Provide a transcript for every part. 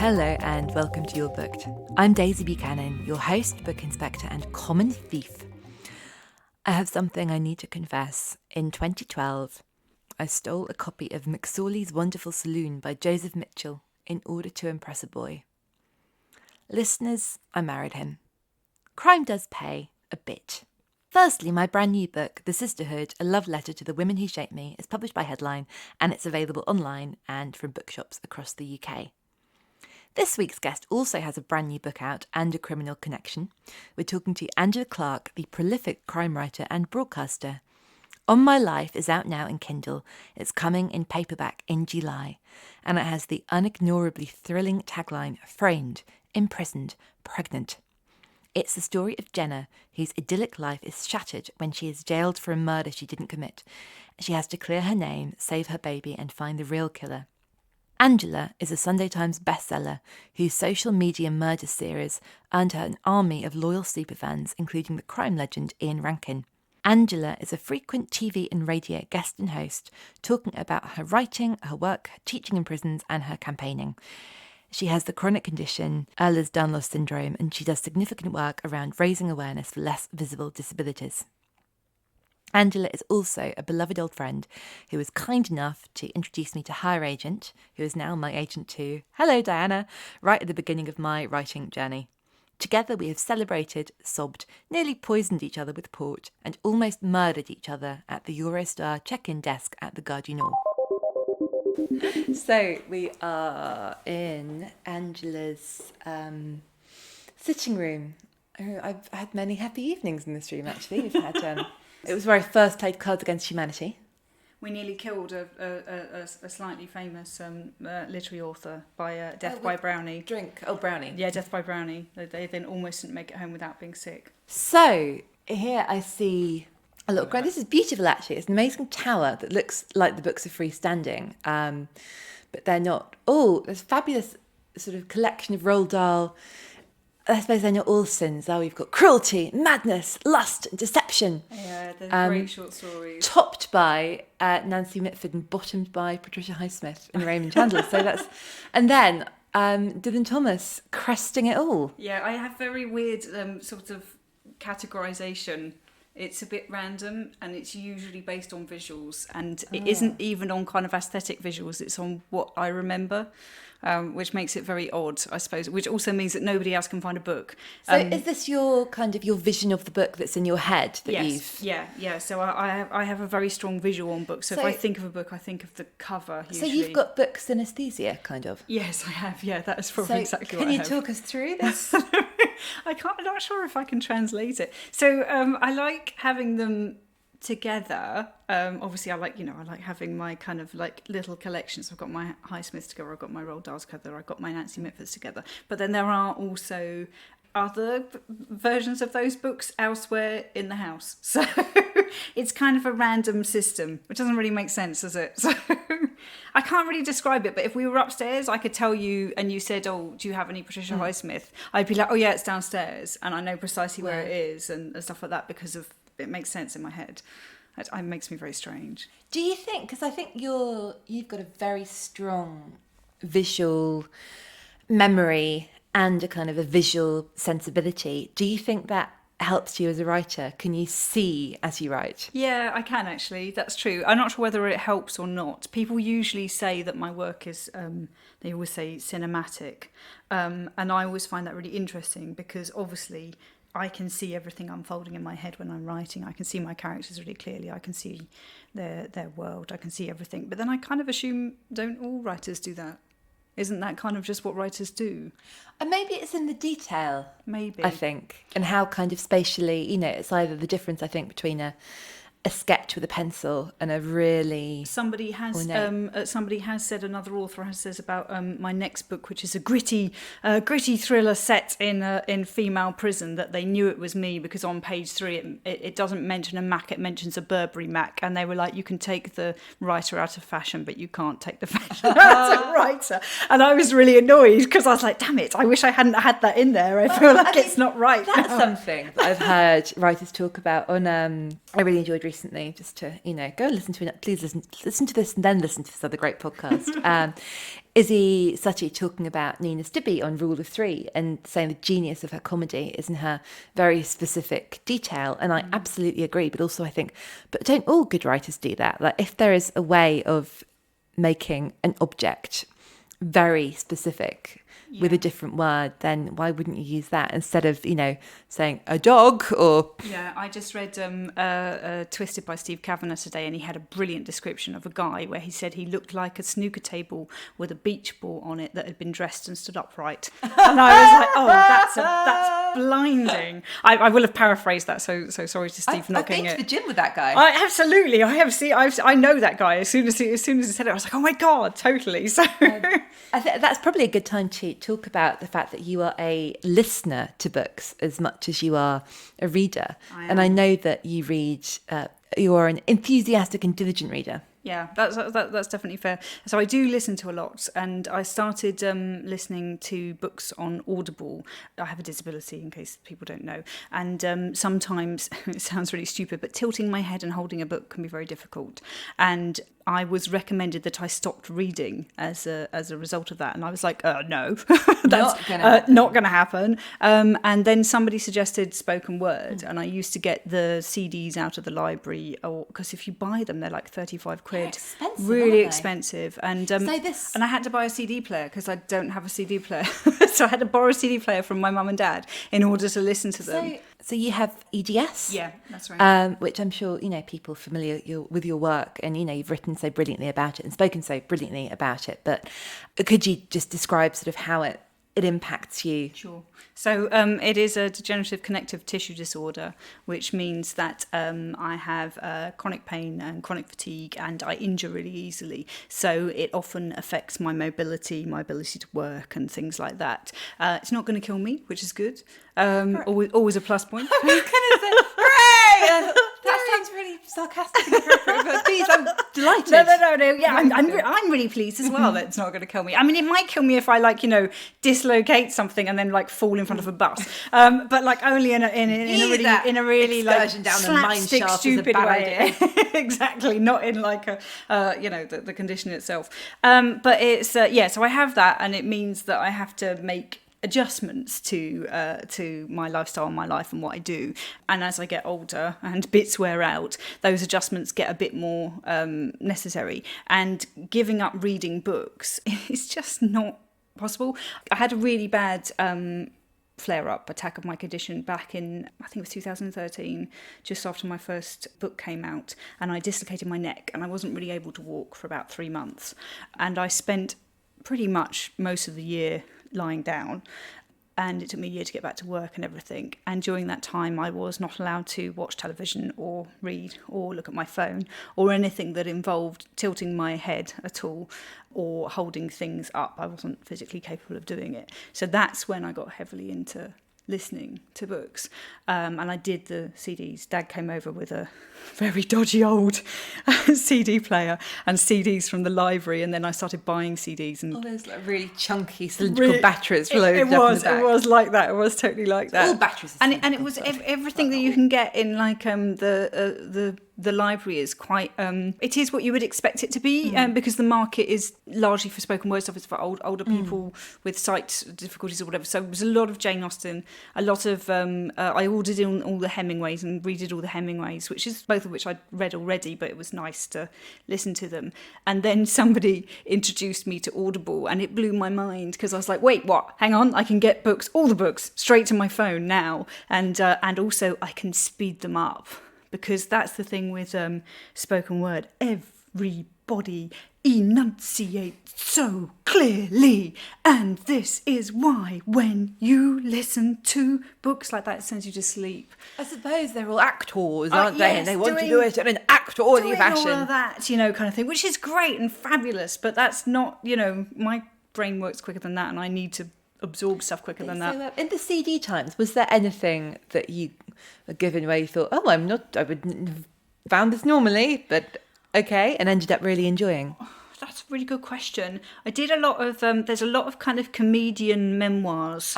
Hello and welcome to You're Booked. I'm Daisy Buchanan, your host, book inspector and common thief. I have something I need to confess. In 2012, I stole a copy of McSorley's Wonderful Saloon by Joseph Mitchell in order to impress a boy. Listeners, I married him. Crime does pay, a bit. Firstly, my brand new book, The Sisterhood, A Love Letter to the Women Who Shaped Me, is published by Headline and it's available online and from bookshops across the UK. This week's guest also has a brand new book out and a criminal connection. We're talking to Angela Clarke, the prolific crime writer and broadcaster. On My Life is out now in Kindle. It's coming in paperback in July. And it has the unignorably thrilling tagline, Framed, Imprisoned, Pregnant. It's the story of Jenna, whose idyllic life is shattered when she is jailed for a murder she didn't commit. She has to clear her name, save her baby, and find the real killer. Angela is a Sunday Times bestseller whose social media murder series earned her an army of loyal superfans, including the crime legend Ian Rankin. Angela is a frequent TV and radio guest and host, talking about her writing, her work, her teaching in prisons, and her campaigning. She has the chronic condition Ehlers-Danlos syndrome, and she does significant work around raising awareness for less visible disabilities. Angela is also a beloved old friend who was kind enough to introduce me to her agent, who is now my agent too. Hello, Diana, right at the beginning of my writing journey. Together we have celebrated, sobbed, nearly poisoned each other with port, and almost murdered each other at the Eurostar check-in desk at the Gare du Nord. So we are in Angela's sitting room. Oh, I've had many happy evenings in this room, actually. We've had it was where I first played Cards Against Humanity. We nearly killed a slightly famous literary author by death by Brownie. Brownie. Yeah, death by Brownie. They then almost didn't make it home without being sick. So here I see a little this is beautiful, actually. It's an amazing tower that looks like the books are freestanding, but they're not. Oh, there's a fabulous sort of collection of Roald Dahl. I suppose they're not all sins. Oh, we've got cruelty, madness, lust, and deception. Yeah, they're great short stories. Topped by Nancy Mitford and bottomed by Patricia Highsmith and Raymond Chandler. So that's, and then Dylan Thomas cresting it all. Yeah, I have very weird sort of categorisation. It's a bit random and it's usually based on visuals, and it isn't even on kind of aesthetic visuals, it's on what I remember, which makes it very odd, I suppose, which also means that nobody else can find a book. So is this your vision of the book that's in your head that yes, yeah. So I have a very strong visual on books. So if I think of a book, I think of the cover usually. So you've got book synesthesia, kind of? Yes, I have. Yeah, that is probably exactly what I have. Can you talk us through this? I'm not sure if I can translate it. So I like having them together. Obviously, I like having my kind of like little collections. I've got my Highsmiths together, I've got my Roald Dahls together, I've got my Nancy Mitfords together. But then there are also other versions of those books elsewhere in the house. So it's kind of a random system, which doesn't really make sense, does it? So I can't really describe it, but if we were upstairs, I could tell you, and you said, oh, do you have any Patricia Highsmith? I'd be like, oh yeah, it's downstairs, and I know precisely where it is and stuff like that, because of it makes sense in my head. It makes me very strange. Do you think, because I think you've got a very strong visual memory and a kind of a visual sensibility, do you think that helps you as a writer? Can you see as you write? Yeah, I can actually. That's true. I'm not sure whether it helps or not. People usually say that my work is, they always say cinematic. And I always find that really interesting because obviously I can see everything unfolding in my head when I'm writing. I can see my characters really clearly. I can see their world. I can see everything. But then I kind of assume, don't all writers do that? Isn't that kind of just what writers do? And maybe it's in the detail. Maybe. I think. And how kind of spatially, it's either the difference, I think, between a sketch with a pencil and a really... Somebody has said, another author has said about my next book, which is a gritty thriller set in female prison, that they knew it was me because on page 3 it doesn't mention a Mac, it mentions a Burberry Mac, and they were like, you can take the writer out of fashion, but you can't take the fashion out of writer. And I was really annoyed because I was like, damn it, I wish I hadn't had that in there. I feel like it's not right. That's something that I've heard writers talk about on. I really enjoyed recently, just to, go and listen to it. Please listen to this and then listen to this other great podcast. Izzy Sutty talking about Nina Stibbe on Rule of Three and saying the genius of her comedy is in her very specific detail. And I absolutely agree. But also I think, but don't all good writers do that? Like if there is a way of making an object very specific with a different word, then why wouldn't you use that instead of, saying a dog or... Yeah, I just read Twisted by Steve Kavanagh today, and he had a brilliant description of a guy where he said he looked like a snooker table with a beach ball on it that had been dressed and stood upright. And I was like, oh, that's blinding. I will have paraphrased that, so sorry to Steve for not getting it. I've been to the gym with that guy. Absolutely, I have seen. I know that guy. As soon as he said it, I was like, oh my God, totally. So that's probably a good time to talk about the fact that you are a listener to books as much as you are a reader. And I know that you read, you are an enthusiastic and diligent reader. Yeah, that's definitely fair. So I do listen to a lot, and I started listening to books on Audible. I have a disability, in case people don't know, and sometimes it sounds really stupid, but tilting my head and holding a book can be very difficult. And I was recommended that I stopped reading as a result of that, and I was like, no, that's not going to happen. And then somebody suggested spoken word, and I used to get the CDs out of the library, because if you buy them, they're like 35 quid, expensive, really expensive. And and I had to buy a CD player because I don't have a CD player, so I had to borrow a CD player from my mum and dad in order to listen to them. So you have EDS? Yeah, that's right. Which I'm sure, people familiar with your work, and, you've written so brilliantly about it and spoken so brilliantly about it. But could you just describe sort of how it impacts you? Sure. So it is a degenerative connective tissue disorder, which means that I have chronic pain and chronic fatigue, and I injure really easily. So it often affects my mobility, my ability to work and things like that. It's not going to kill me, which is good. Always a plus point. I was going to say, hooray! That sounds really sarcastic and appropriate, but please, I'm delighted. No. Yeah, I'm really pleased as well that it's not going to kill me. I mean, it might kill me if I dislocate something and then fall in front of a bus, but only in a really slapstick stupid way. Exactly, not in the condition itself. But it's so I have that, and it means that I have to make adjustments to my lifestyle and my life and what I do. And as I get older and bits wear out, those adjustments get a bit more necessary. And giving up reading books is just not possible. I had a really bad flare-up attack of my condition back in, I think it was 2013, just after my first book came out, and I dislocated my neck and I wasn't really able to walk for about 3 months. And I spent pretty much most of the year lying down, and it took me a year to get back to work and everything. And during that time I was not allowed to watch television or read or look at my phone or anything that involved tilting my head at all or holding things up. I wasn't physically capable of doing it. So that's when I got heavily into listening to books, and I did the CDs. Dad came over with a very dodgy old CD player and CDs from the library, and then I started buying CDs. And those really chunky cylindrical batteries loaded up in the back. It was like that. It was totally like that. All batteries, and it was everything that you can get in the library is quite it is what you would expect it to be, because the market is largely for spoken word stuff. It's for older people with sight difficulties or whatever. So it was a lot of Jane Austen, a lot of I ordered in all the Hemingways and redid all the Hemingways, both of which I'd read already, but it was nice to listen to them. And then somebody introduced me to Audible, and it blew my mind, because I was like, wait, what? Hang on, I can get books, all the books, straight to my phone now, and also I can speed them up. Because that's the thing with spoken word. Everybody enunciates so clearly. And this is why when you listen to books like that, it sends you to sleep. I suppose they're all actors, aren't they? And they want to do it in an actor-y fashion. All of that, kind of thing, which is great and fabulous. But that's not, my brain works quicker than that, and I need to absorb stuff quicker than that. In the CD times, was there anything that you were given where you thought, I wouldn't have found this normally, but okay, and ended up really enjoying? That's really good question. I did a lot of, there's a lot of kind of comedian memoirs.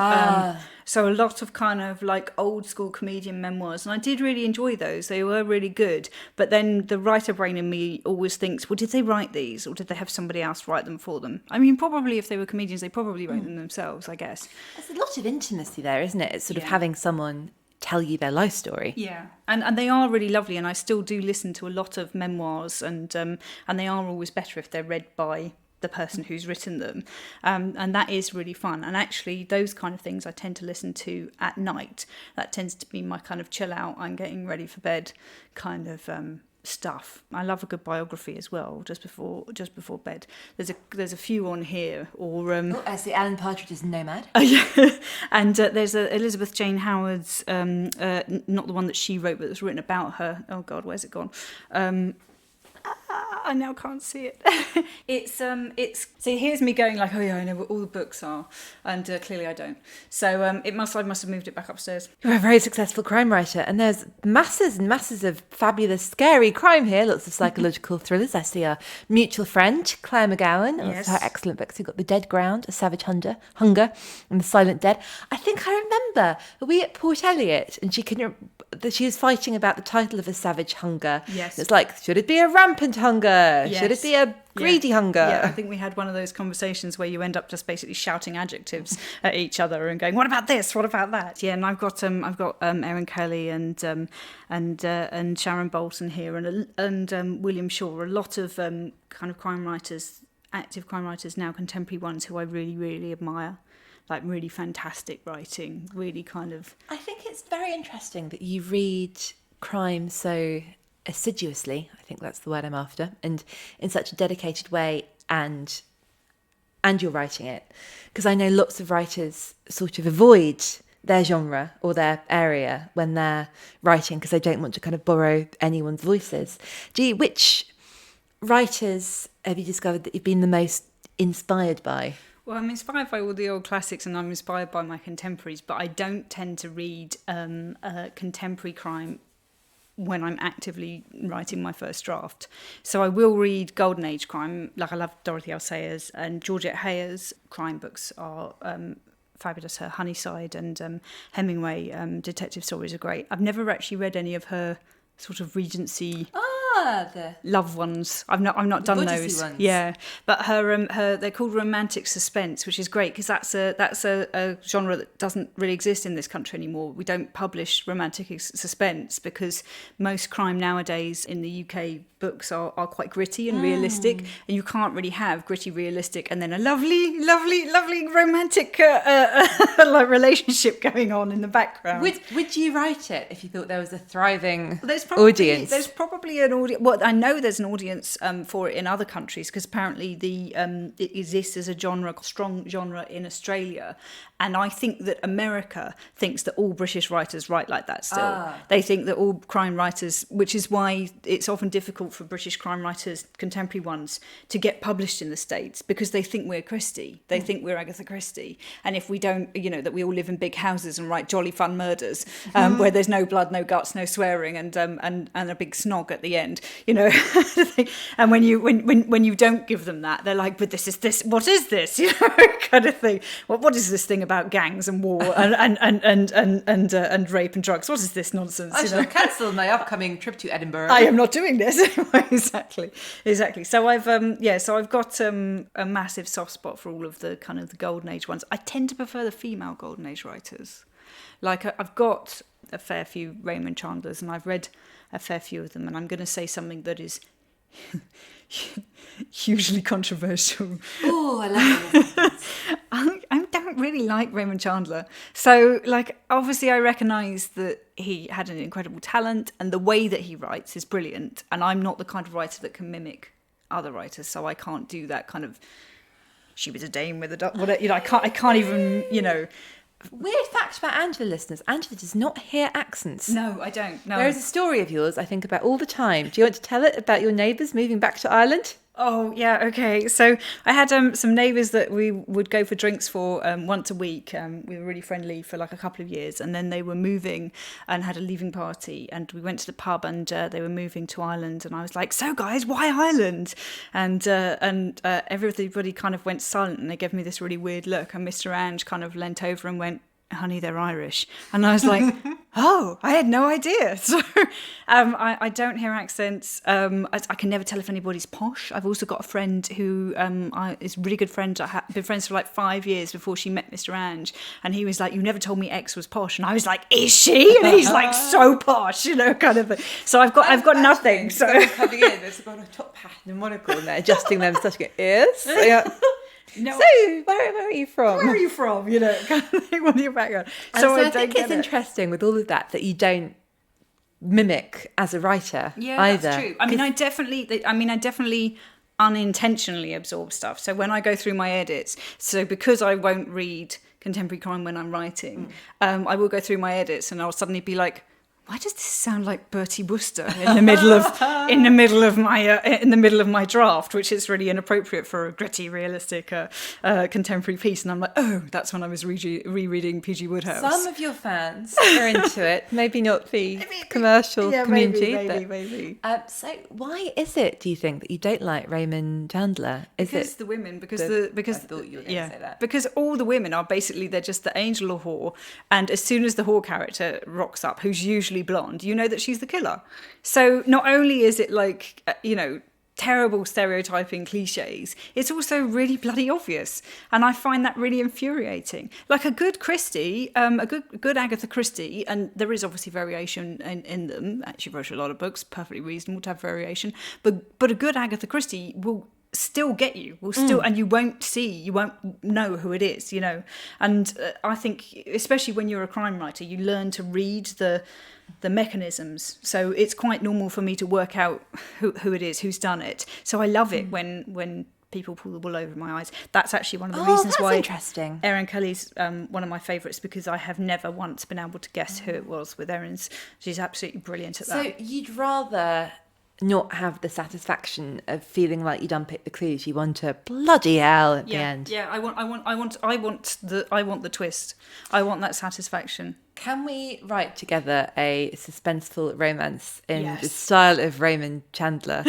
So a lot of kind of like old school comedian memoirs. And I did really enjoy those. They were really good. But then the writer brain in me always thinks, well, did they write these or did they have somebody else write them for them? I mean, probably if they were comedians, they probably wrote them themselves, I guess. There's a lot of intimacy there, isn't it? It's sort of having someone tell you their life story. Yeah, and they are really lovely, and I still do listen to a lot of memoirs, and they are always better if they're read by the person who's written them, and that is really fun. And actually, those kind of things I tend to listen to at night. That tends to be my kind of chill out, I'm getting ready for bed kind of stuff. I love a good biography as well, just before bed. There's a few on here, or I see Alan Partridge's Nomad. Yeah. And there's Elizabeth Jane Howard's, not the one that she wrote, but that's written about her. Oh God, where's it gone? I now can't see it. It's see, here's me going like, oh yeah, I know what all the books are, and clearly I don't. So I must have moved it back upstairs. You're a very successful crime writer, and there's masses and masses of fabulous, scary crime here. Lots of psychological thrillers. I see our mutual friend Claire McGowan. Yes. Her excellent books. We've got The Dead Ground, A Savage Hunger, and The Silent Dead. I think I remember we at Port Eliot, and she was fighting about the title of A Savage Hunger. Yes. It's like, should it be a rampant hunger? Yes. Should it be a greedy hunger? Yeah, I think we had one of those conversations where you end up just basically shouting adjectives at each other and going, "What about this? What about that?" Yeah, and I've got Erin Kelly and Sharon Bolton here and William Shaw, a lot of kind of crime writers, active crime writers now, contemporary ones who I really, really admire. Like really fantastic writing, really kind of. I think it's very interesting that you read crime so assiduously, I think that's the word I'm after, and in such a dedicated way, and you're writing it, because I know lots of writers sort of avoid their genre or their area when they're writing because they don't want to kind of borrow anyone's voices. Which writers have you discovered that you've been the most inspired by? Well, I'm inspired by all the old classics and I'm inspired by my contemporaries, but I don't tend to read contemporary crime when I'm actively writing my first draft. So I will read Golden Age crime, like I love Dorothy L. Sayers, and Georgette Heyer's crime books are fabulous. Her Honeyside and Hemingway detective stories are great. I've never actually read any of her sort of Regency the love ones. I've not done those. Ones. Yeah, but her they're called romantic suspense, which is great because that's a genre that doesn't really exist in this country anymore. We don't publish romantic suspense because most crime nowadays in the UK books are quite gritty and realistic, and you can't really have gritty, realistic, and then a lovely romantic like relationship going on in the background. Would you write it if you thought there was a thriving audience? There's probably an audience. Well, I know there's an audience for it in other countries because apparently it exists as a strong genre in Australia. And I think that America thinks that all British writers write like that still. They think that all crime writers, which is why it's often difficult for British crime writers, contemporary ones, to get published in the States because they think we're Christie. They think we're Agatha Christie. And if we don't, that we all live in big houses and write jolly fun murders where there's no blood, no guts, no swearing and a big snog at the end, And when you don't give them that, they're like, but what is this? Kind of thing. What is this thing about gangs and war and rape and drugs? What is this nonsense? I shall cancel my upcoming trip to Edinburgh. I am not doing this. Exactly. So I've got a massive soft spot for all of the kind of the Golden Age ones. I tend to prefer the female Golden Age writers. Like I've got a fair few Raymond Chandlers and I've read a fair few of them, and I'm going to say something that is hugely controversial. Oh, I love it. I don't really like Raymond Chandler. So, obviously I recognise that he had an incredible talent and the way that he writes is brilliant. And I'm not the kind of writer that can mimic other writers, so I can't do that kind of, she was a dame with a... I can't even, Weird fact about Angela, listeners. Angela does not hear accents. No, I don't. No. There is a story of yours I think about all the time. Do you want to tell it about your neighbours moving back to Ireland? Oh, yeah, okay. So I had some neighbours that we would go for drinks for once a week. We were really friendly for like a couple of years, and then they were moving and had a leaving party, and we went to the pub, and they were moving to Ireland, and I was like, so guys, why Ireland? And everybody kind of went silent, and they gave me this really weird look, and Mr. Ange kind of leant over and went, honey, they're Irish. And I was like, oh, I had no idea. So I don't hear accents. I can never tell if anybody's posh. I've also got a friend who is a really good friend. I've been friends for like 5 years before she met Mr. Ange. And he was like, you never told me X was posh. And I was like, is she? And he's like, so posh, kind of thing. So I've got nothing. So coming in, there's got a top hat and a monocle and they're adjusting them such a ears. Yeah. No, so, where are you from? Where are you from? Kind of thing. What's your background? So I think it's interesting with all of that you don't mimic as a writer either. That's true. I mean, I definitely unintentionally absorb stuff. So when I go through my edits, so because I won't read contemporary crime when I'm writing, I will go through my edits and I'll suddenly be like, why does this sound like Bertie Wooster in the middle of my draft, which is really inappropriate for a gritty, realistic contemporary piece? And I'm like, oh, that's when I was rereading P.G. Wodehouse. Some of your fans are into it, maybe not the commercial community. Maybe. So why is it, do you think, that you don't like Raymond Chandler? Because the women, because I thought you were going to say that. Because all the women are basically, they're just the angel or whore, and as soon as the whore character rocks up, who's usually blonde, you know that she's the killer. So not only is it like terrible stereotyping cliches, it's also really bloody obvious, and I find that really infuriating. Like a good Christie, a good Agatha Christie, and there is obviously variation in them. She wrote a lot of books, perfectly reasonable to have variation, but a good Agatha Christie will still get you, and you won't know who it is, and I think especially when you're a crime writer, you learn to read the mechanisms, so it's quite normal for me to work out who it is, who's done it. So I love it when people pull the wool over my eyes. That's actually one of the reasons why interesting. Erin Kelly's one of my favourites, because I have never once been able to guess who it was with Erin's. She's absolutely brilliant at that. So you'd rather not have the satisfaction of feeling like you unpicked the clues. You want a bloody hell at the end. Yeah, I want the twist. I want that satisfaction. Can we write together a suspenseful romance in Yes. the style of Raymond Chandler?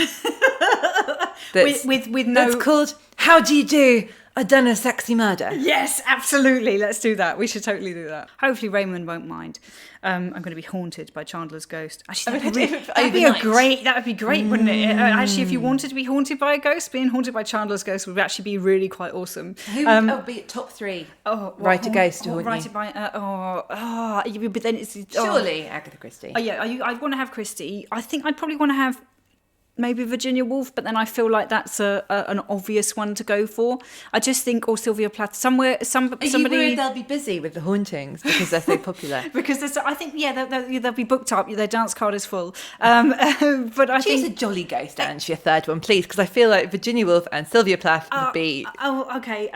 With no... That's called How Do You Do? I Done a Sexy Murder. Yes, absolutely. Let's do that. We should totally do that. Hopefully Raymond won't mind. I'm going to be haunted by Chandler's ghost. Actually, that'd be great, wouldn't it? Actually, if you wanted to be haunted by a ghost, being haunted by Chandler's ghost would actually be really quite awesome. Who would be top three? Write a ghost to haunt you. Write it by... but then it's... Surely Agatha Christie. I'd want to have Christie. I think I'd probably want to have maybe Virginia Woolf, but then I feel like that's an obvious one to go for. I just think, or Sylvia Plath, somebody... Are you worried they'll be busy with the hauntings because they're so popular? Because I think, they'll be booked up. Their dance card is full. But I Choose think... a jolly ghost, Anne, your third one, please, because I feel like Virginia Woolf and Sylvia Plath would be... okay.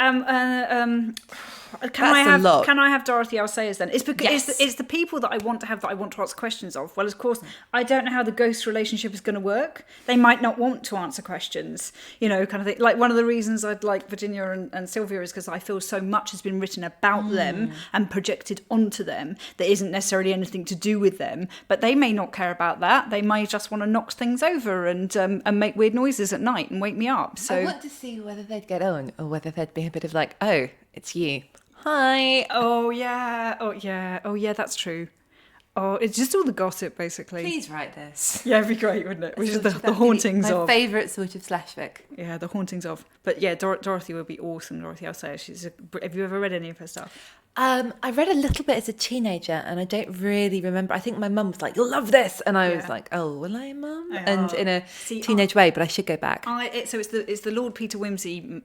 Can That's I have Dorothy Alsayers then? It's because Yes. it's the people that I want to have, that I want to ask questions of. Well, of course, I don't know how the ghost relationship is going to work. They might not want to answer questions, kind of thing. Like, one of the reasons I'd like Virginia and Sylvia is because I feel so much has been written about them and projected onto them that isn't necessarily anything to do with them. But they may not care about that. They may just want to knock things over and make weird noises at night and wake me up. So I want to see whether they'd get on or whether there'd be a bit of like, oh, it's you. Hi. Oh yeah, that's true. Oh, it's just all the gossip, basically. Please write this. Yeah, it'd be great, wouldn't it? Which is the hauntings my of. My favourite sort of slash fic. Yeah, the hauntings of. But yeah, Dorothy would be awesome. Dorothy Alsayers. Have you ever read any of her stuff? I read a little bit as a teenager, and I don't really remember. I think my mum was like, "You'll love this," and I was like, "Oh, will I, Mum?" And in a teenage way, but I should go back. So it's the Lord Peter Wimsey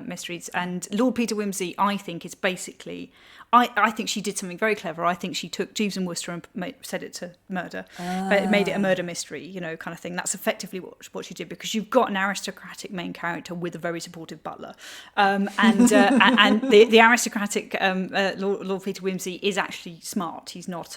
mysteries, and Lord Peter Wimsey, I think, is basically I think she did something very clever. I think she took Jeeves and Wooster and set it to murder, but it made it a murder mystery, you know, kind of thing. That's effectively what she did, because you've got an aristocratic main character with a very supportive butler, and the aristocratic Lord Peter Wimsey is actually smart. He's not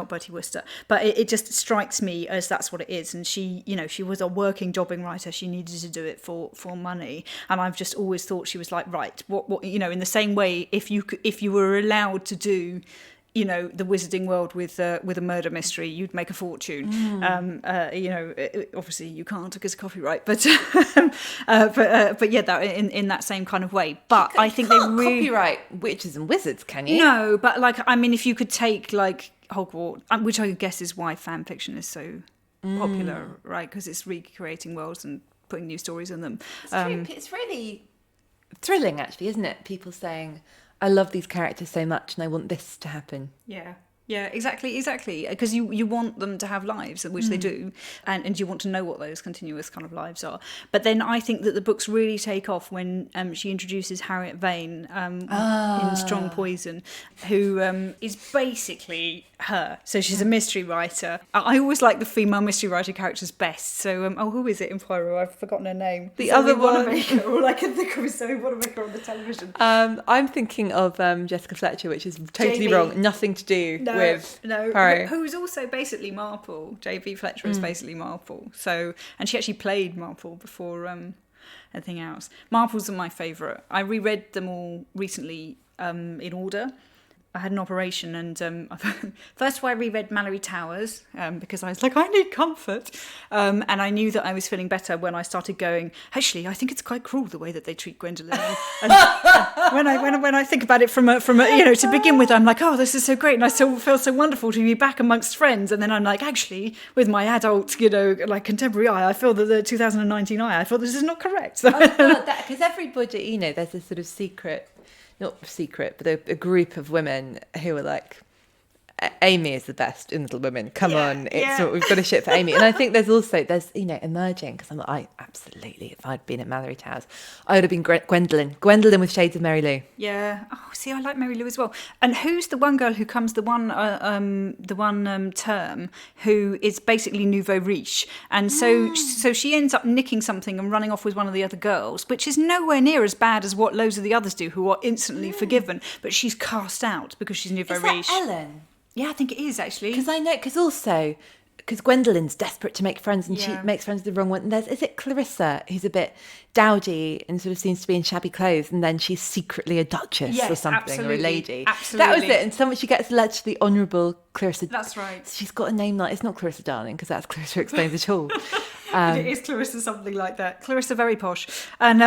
Bertie Wooster, but it just strikes me as that's what it is. And she, you know, she was a working jobbing writer. She needed to do it for money, and I've just always thought she was like, right, what you know, in the same way, if you were allowed to do, you know, the Wizarding World with a murder mystery, you'd make a fortune. You know, obviously you can't because of copyright, but but yeah, that in that same kind of way. But I think they really copyright witches and wizards, can you? No, but like, I mean, if you could take like Hogwarts, which I guess is why fan fiction is so popular, right? Because it's recreating worlds and putting new stories in them. It's really thrilling, actually, isn't it? People saying, I love these characters so much and I want this to happen. Yeah, exactly. Because you want them to have lives, which they do, and you want to know what those continuous kind of lives are. But then I think that the books really take off when she introduces Harriet Vane in Strong Poison, who is basically her. So she's a mystery writer. I always like the female mystery writer characters best. So, who is it in Poirot? I've forgotten her name. The other one. All I can think of is Zoe Wanamaker on the television. I'm thinking of Jessica Fletcher, which is totally Jamie. wrong. Nothing to do with Poirot. Who's also basically Marple. J.B. Fletcher is basically Marple. So, and she actually played Marple before anything else. Marples are my favourite. I reread them all recently in order. I had an operation, and first of all I reread Malory Towers because I was like, I need comfort, and I knew that I was feeling better when I started going, actually I think it's quite cruel the way that they treat Gwendolen, and when I think about it from a you know, to begin with, I'm like, oh, this is so great, and I still feel so wonderful to be back amongst friends, and then I'm like, actually with my adult, you know, like contemporary eye, I feel that the 2019 eye, I feel this is not correct. Because everybody, you know, there's this sort of secret, not secret, but a group of women who are like, Amy is the best in Little Women. Come on, we've got a shit for Amy. And I think there's you know, emerging, because I absolutely, if I'd been at Malory Towers, I would have been Gwendolen with shades of Mary Lou. Yeah. Oh, see, I like Mary Lou as well. And who's the one girl who comes the one term who is basically nouveau riche, and so she ends up nicking something and running off with one of the other girls, which is nowhere near as bad as what loads of the others do, who are instantly forgiven, but she's cast out because she's nouveau riche. Ellen? Yeah, I think it is, actually. Because Gwendolyn's desperate to make friends, and she makes friends with the wrong one. And is it Clarissa, who's a bit dowdy and sort of seems to be in shabby clothes, and then she's secretly a duchess or something, absolutely, or a lady. Absolutely. That was it. And she gets led to the Honourable Clarissa. That's right. She's got a name like, it's not Clarissa Darling, because that's Clarissa Explains It All. It is Clarissa something like that. Clarissa very posh. And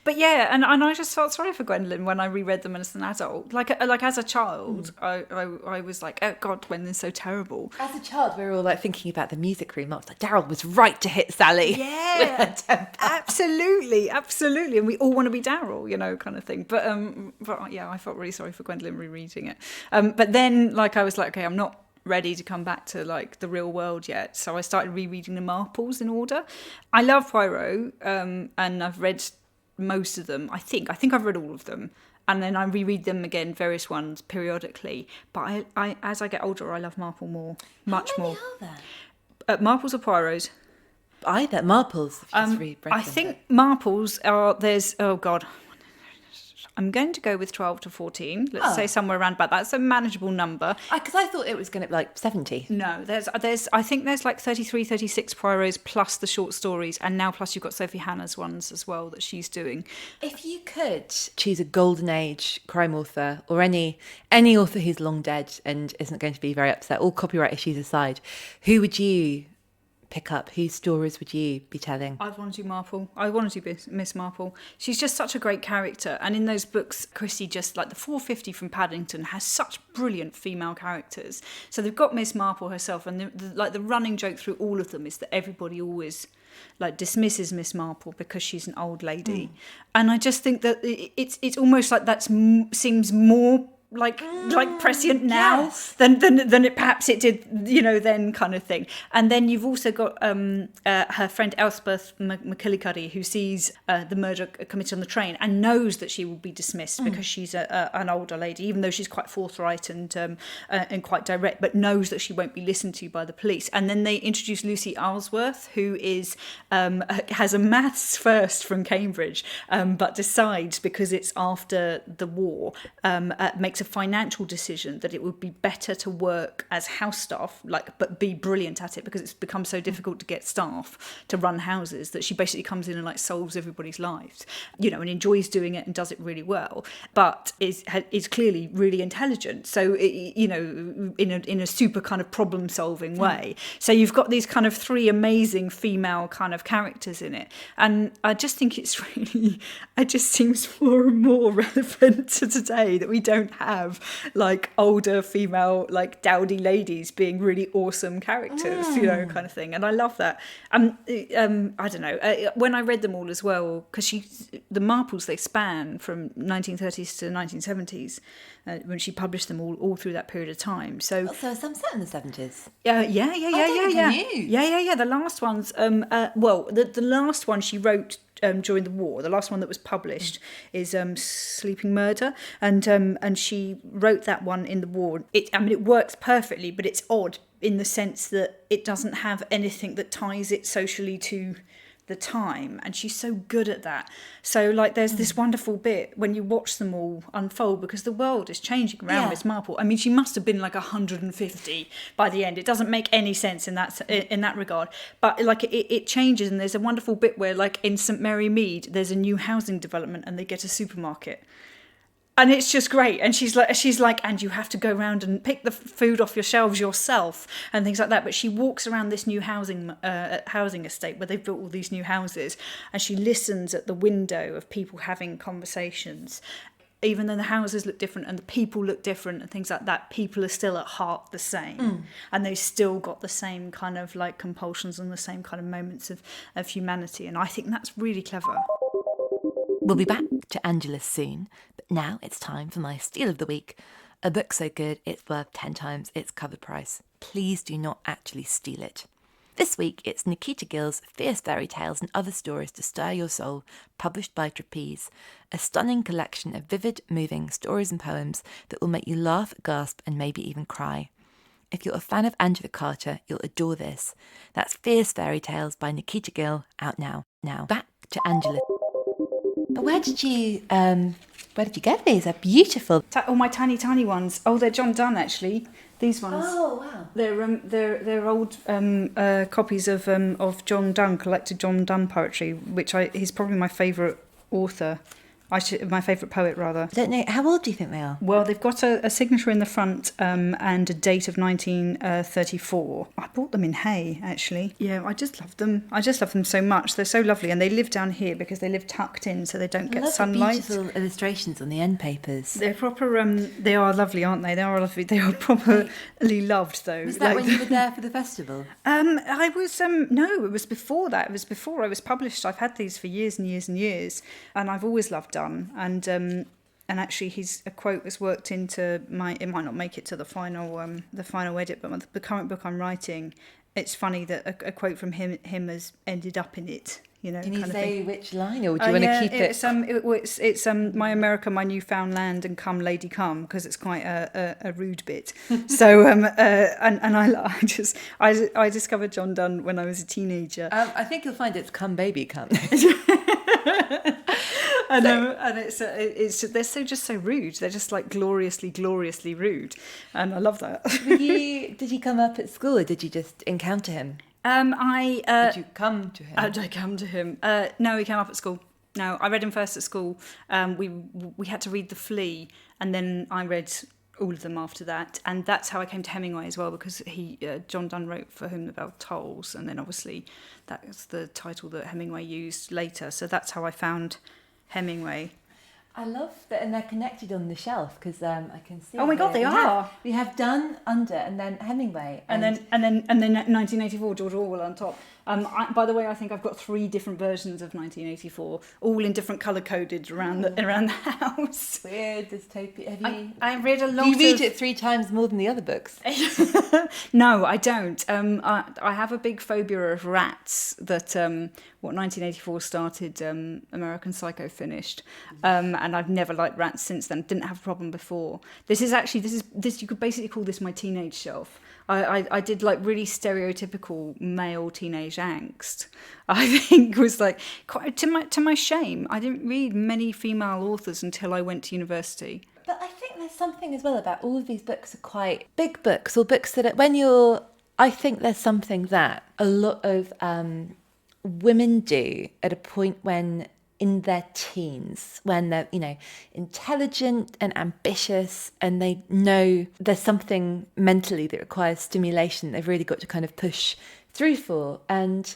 but yeah, and I just felt sorry for Gwendolen when I reread them as an adult. Like as a child, I was like, oh God, Gwendolyn's so terrible. As a child, we were all like thinking about the music room. I was like, Daryl was right to hit Sally. Yeah, with her temper. absolutely. And we all want to be Daryl, you know, kind of thing. But yeah, I felt really sorry for Gwendolen rereading it. But then, like, I was like, okay, I'm not ready to come back to like the real world yet, so I started rereading the Marples in order. I love Poirot, and I've read most of them. I think I've read all of them, and then I reread them again, various ones periodically. But I as I get older, I love Marple more, much more. How many are there? Marples or Poirots? Either Marples. I think Marples are. There's I'm going to go with 12 to 14. Let's say somewhere around about that. That's a manageable number. Because I thought it was going to be like 70. No, I think there's like 33, 36 Poirots plus the short stories, and now plus you've got Sophie Hannah's ones as well that she's doing. If you could choose a golden age crime author, or any author who's long dead and isn't going to be very upset, all copyright issues aside, who would you pick up? Whose stories would you be telling? I'd want to do Marple. I want to do Miss Marple. She's just such a great character. And in those books, Christie, just like the 450 from Paddington, has such brilliant female characters. So they've got Miss Marple herself, and the running joke through all of them is that everybody always like dismisses Miss Marple because she's an old lady. And I just think that it's almost like that seems more like prescient now than it perhaps it did, then, kind of thing. And then you've also got her friend Elspeth McKillicuddy, who sees the murder committed on the train and knows that she will be dismissed because she's an older lady, even though she's quite forthright and quite direct, but knows that she won't be listened to by the police. And then they introduce Lucy Aylesworth, who is has a maths first from Cambridge, but decides, because it's after the war, makes a financial decision that it would be better to work as house staff, but be brilliant at it, because it's become so difficult to get staff to run houses, that she basically comes in and solves everybody's lives, and enjoys doing it and does it really well, but is clearly really intelligent. So in a super kind of problem solving way. So you've got these kind of three amazing female kind of characters in it, and I just think it just seems more and more relevant to today that we don't have older female dowdy ladies being really awesome characters, kind of thing. And I love that. I don't know, when I read them all as well, because the Marples, they span from 1930s to 1970s, when she published them all through that period of time. So some set in the 70s. Yeah. The last ones, the last one she wrote during the war, the last one that was published is Sleeping Murder, and she wrote that one in the war. It works perfectly, but it's odd in the sense that it doesn't have anything that ties it socially to the time, and she's so good at that. So there's this wonderful bit when you watch them all unfold, because the world is changing around Miss Marple. She must have been 150 by the end. It doesn't make any sense in that regard, but it changes. And there's a wonderful bit where in St Mary Mead there's a new housing development and they get a supermarket. And it's just great. And she's like, and you have to go around and pick the food off your shelves yourself and things like that. But she walks around this new housing estate where they've built all these new houses, and she listens at the window of people having conversations. Even though the houses look different and the people look different and things like that, people are still at heart the same. And they've still got the same kind of compulsions and the same kind of moments of humanity. And I think that's really clever. We'll be back to Angela soon, but now it's time for my steal of the week. A book so good it's worth 10 times its cover price. Please do not actually steal it. This week it's Nikita Gill's Fierce Fairy Tales and Other Stories to Stir Your Soul, published by Trapeze, a stunning collection of vivid, moving stories and poems that will make you laugh, gasp and maybe even cry. If you're a fan of Angela Carter, you'll adore this. That's Fierce Fairy Tales by Nikita Gill, out now. Now, back to Angela. Where did you get these? They're beautiful. All my tiny ones. Oh, they're John Donne, actually. These ones. Oh wow. They're old copies of John Donne, collected John Donne poetry, which he's probably my favourite author. My favourite poet, rather. I don't know. How old do you think they are? Well, they've got a signature in the front and a date of 1934. I bought them in Hay, actually. Yeah, I just love them. I just love them so much. They're so lovely. And they live down here because they live tucked in so they don't get sunlight. The beautiful illustrations on the end papers. They're proper, they are lovely, aren't they? They are lovely. They are properly loved, though. Was that when you were there for the festival? I was, no, it was before that. It was before I was published. I've had these for years and years and years. And I've always loved Donne, and actually a quote was worked into it might not make it to the final edit, but the current book I'm writing, it's funny that a quote from him has ended up in it. Can you say which line, or do you want to keep it? It's my America, my newfound land, and come lady come, because it's quite a rude bit. So and I discovered John Donne when I was a teenager. I think you'll find it's come baby come. And it's they're so rude. They're just gloriously rude, and I love that. Did you come up at school, or did you just encounter him? Did you come to him? Did I come to him? No, he came up at school. No, I read him first at school. We had to read The Flea, and then I read all of them after that, and that's how I came to Hemingway as well, because John Donne wrote For Whom the Bell Tolls, and then obviously that's the title that Hemingway used later. So that's how I found Hemingway. I love that, and they're connected on the shelf, because I can see. Oh my God, they are. We have Donne under, and then Hemingway, and then 1984 George Orwell on top. By the way, I think I've got 3 different versions of 1984, all in different colour coded around the house. Weird dystopia. Have you? I read a lot. Do you read it 3 times more than the other books? No, I don't. I have a big phobia of rats. That 1984 started, American Psycho finished, and I've never liked rats since then. Didn't have a problem before. This you could basically call this my teenage shelf. I did like really stereotypical male teenage angst. I think was like quite to my shame. I didn't read many female authors until I went to university. But I think there's something as well about all of these books are quite big books, or books that I think there's something that a lot of women do at a point when in their teens, when they're, intelligent and ambitious, and they know there's something mentally that requires stimulation they've really got to kind of push through for. And,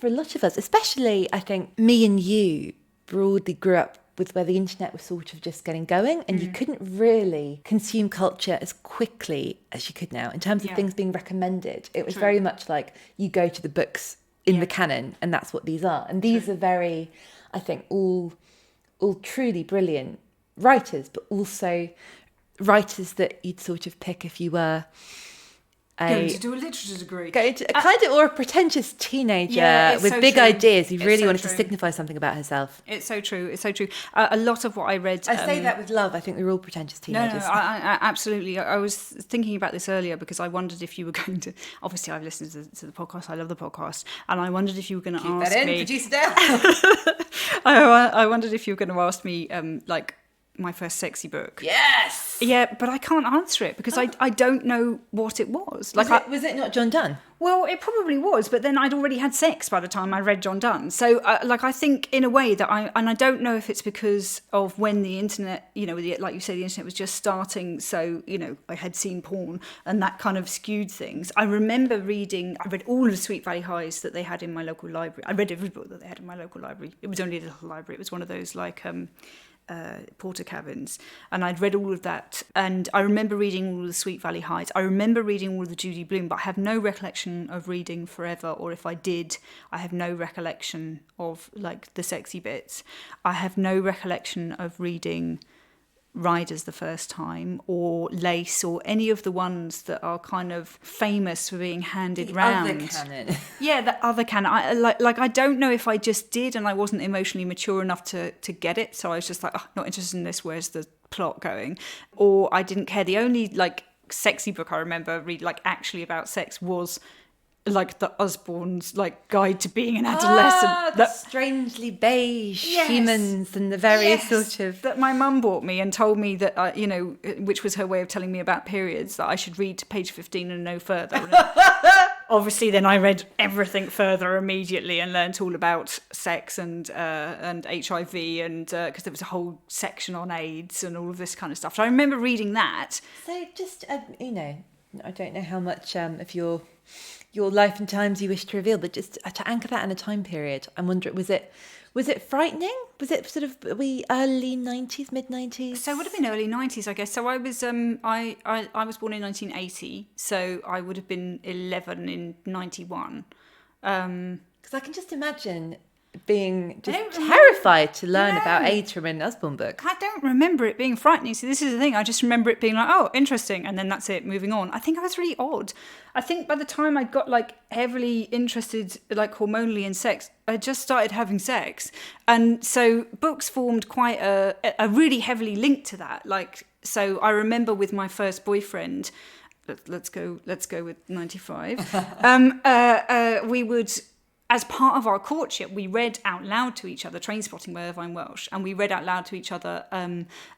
for a lot of us, especially I think me and you broadly grew up with where the internet was sort of just getting going, and you couldn't really consume culture as quickly as you could now in terms of things being recommended. It was very much like you go to the books in the canon and that's what these are. And these are very, I think, all truly brilliant writers, but also writers that you'd sort of pick if you were going to do a literature degree. Or a pretentious teenager with big ideas who really wanted to signify something about herself. It's so true. It's so true. A lot of what I read... I say that with love. I think we were all pretentious teenagers. No, I absolutely. I was thinking about this earlier because I wondered if you were going to... Obviously, I've listened to the podcast. I love the podcast. And I wondered if you were going to ask me... Produce it down. I wondered if you were going to ask me, my first sexy book. Yes! Yeah, but I can't answer it because I don't know what it was. Was it not John Donne? Well, it probably was, but then I'd already had sex by the time I read John Donne. So, I think in a way that I don't know if it's because of when the internet, like you say, the internet was just starting. So, I had seen porn and that kind of skewed things. I remember I read all of the Sweet Valley Highs that they had in my local library. I read every book that they had in my local library. It was only a little library. It was one of those porter cabins, and I'd read all of that, and I remember reading all of the Sweet Valley Highs. I remember reading all of the Judy Blume, but I have no recollection of reading Forever, or if I did, I have no recollection of the sexy bits. I have no recollection of reading Riders the first time, or Lace, or any of the ones that are kind of famous for being handed round. The other canon. Yeah, the other canon. I don't know if I just did and I wasn't emotionally mature enough to get it, so I was just like, not interested in this, where's the plot going? Or I didn't care. The only sexy book I remember read actually about sex was the Usborne's Guide to Being an Adolescent. The strangely beige humans and the various sort of... That my mum bought me and told me that, which was her way of telling me about periods, that I should read to page 15 and no further. Obviously, then I read everything further immediately and learnt all about sex and HIV, and because there was a whole section on AIDS and all of this kind of stuff. So I remember reading that. So just, I don't know how much of your life and times you wish to reveal, but just to anchor that in a time period, I'm wondering, was it frightening? Was it sort of early 90s, mid 90s? So it would have been early 90s, I guess. So I was I was born in 1980, so I would have been 11 in 91. Because I can just imagine being just terrified to learn about AIDS from an Usborne book. I don't remember it being frightening. So this is the thing. I just remember it being oh, interesting, and then that's it, moving on. I think I was really odd. I think by the time I got heavily interested hormonally in sex, I just started having sex. And so books formed quite a really heavily linked to that. So I remember with my first boyfriend, let's go with 95. We would, as part of our courtship, we read out loud to each other Trainspotting by Irvine Welsh, and we read out loud to each other